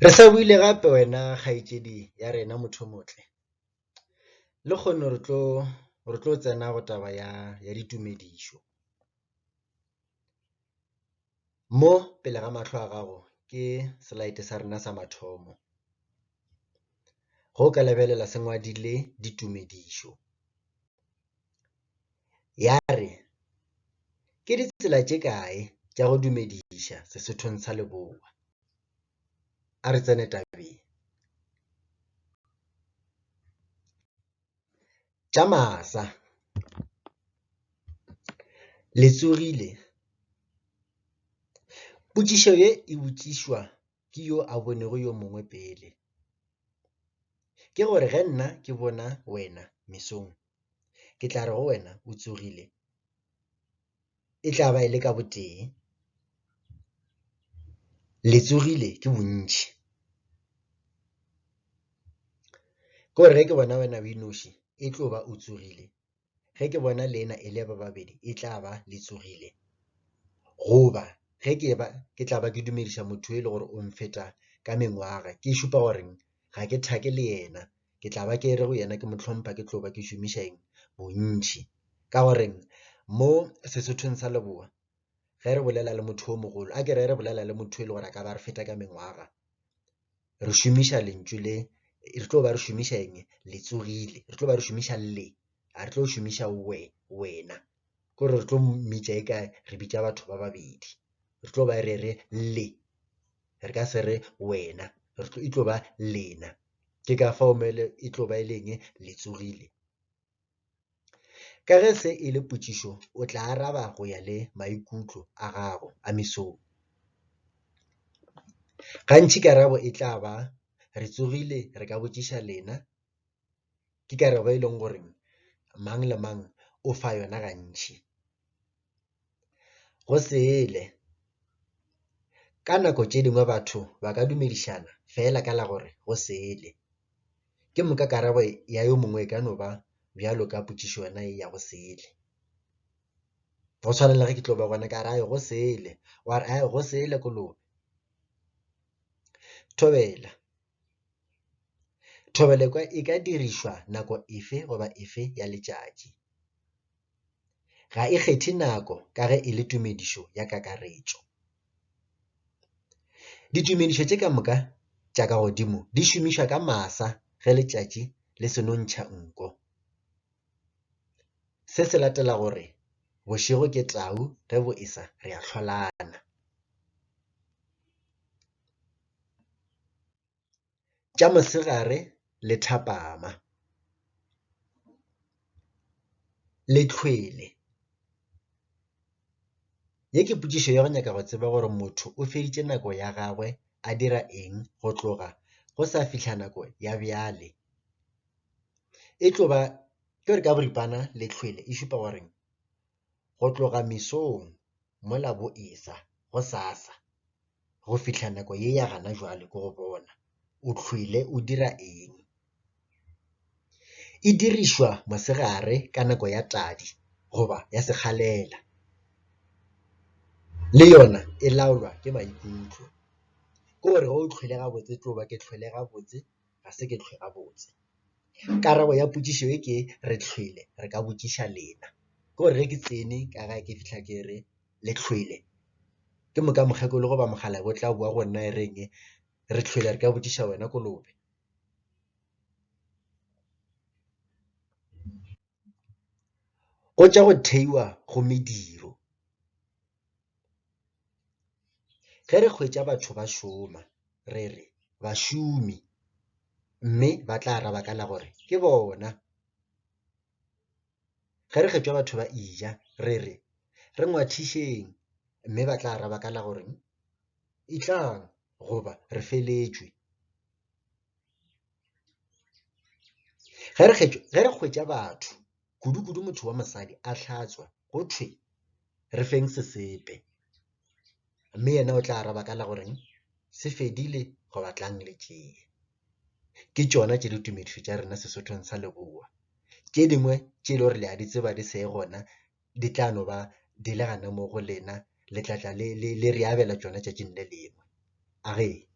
Re sa buile gape wena kgaitsedi ya rena motho motle, le kgone re tlo tsena go taba ya ditumedišo. Mo pele ga mahlo a gago ke slide sa rena sa mathomo, go ka lebelela se ngwadile ditumedišo. Ya re ke ditsela tše kae tša go dumediša Sesothong sa Leboa. A re tsene tabeng. Tša masa, le tsogile. Potšišo ye e botšišwa ke yo a bonego yo mongwe pele. Ke gore ge nna ke bona wena mesong, ke tla re go wena o tsogile, e tla ba e le ka botee. Le tsogile ke bontši. Ke gore ge ke bona wena o inoši e tlo ba o tsogile, ge ke bona lena e le ba babedi e tla ba le tsogile. Goba ge ke tla ba ke dumediša motho e le gore o mfeta ka mengwaga, ke šupa goreng ga ke thake le yena, ke tla ba ke re go yena ke mohlompa, ke tlo ba ke šomiša eng bontši. Ka goreng mo Sesothong sa Leboa ge re bolela le motho o mogolo, a ke re bolela le motho e le gore a ka ba re feta ka mengwaga, re šomiša lentšu le, re tlo ba re šomiša eng, le tsogile, re tlo ba re šomiša le, a re tlo šomiša wena, ke gore re tlo mmitša e kae, re bitša batho ba babedi, re tlo ba re le, re ka se re wena, e tlo ba lena. Ke ka fao e tlo ba e leng le tsogile. Ka ge se e le potšišo, o tla araba go ya le maikutlo a gago a mesong. Gantši karabo e tla ba re tsogile, re ka botšiša lena, ke karabo e leng gore mang le mang o fa yona gantši. Go sele, ka nako tše dingwe batho ba ka dumedišana fela ka la gore go sele. Ke moka karabo ya yo mongwe e ka no ba bjalo ka potšišo yona e ya go sele. Go tshwana le ge ke tlo ba bona ka re go sele, wa re go sele kolobe. Thobela, thobela e ka dirišwa nako efe goba efe ya letšatši. Ga e kgethe nako ka ge e le tumedišo ya kakaretšo. Ditumedišo tše ka moka tša ka godimo di šomišwa ka masa ge letšatši le seno ntšha nko. Se se latela gore bošego ke tau, ge bo esa re a hlolana. Tša mosegare le thapama, le hlwele. Ye ke potšišo ya go nyaka go tseba gore motho o feditše nako ya gagwe a dira eng go tloga go sa fihla nako ya bjale. E tlo ba ke gore ka boripana le hlwele e šupa gore go tloga mesong mola bo esa go sasa go fihla nako ye ya gana jwale ko go bona o hlwele o dira eng. E dirišwa mosegare ka nako ya tadi goba ya sekgalela, le yona e laolwa ke maikutlo. Ke gore ge o hlwele gabotse tlo ba ke hlwele gabotse, ga se ke hlwe gabotse. Karabo ya potšišo e ke re hlwele re ka botšiša lena, ke gore ge ke tsene ka ga ke fihla ke re le hlwele, ke moka mokgekolo goba mogala bo tla bua go nna e reng re hlwele re ka botšiša wena kolobe. Go tša go theiwa go mediro, ge re hwetša batho ba šoma re re bašomi, mme ba tla araba ka la gore ke bona. Ge re kgetšwa batho ba ija re re re ngwathišeng, mme ba tla araba ka la gore etlang goba re feletšwe. Ge re hwetša batho kudu-kudu motho wa mosadi a hlatswa go thwe re feng sesepe, mme yena o tla araba ka la goreng se fedile go batlang le tšee. Ke tšona tše ditumedišo tša rena Sesothong sa Leboa. Tše dingwe tše e le gore le a di tseba di se gona, di tla no ba di le gana mo go lena, le tlatla le re abela tšona tšatšing le lengwe. A ge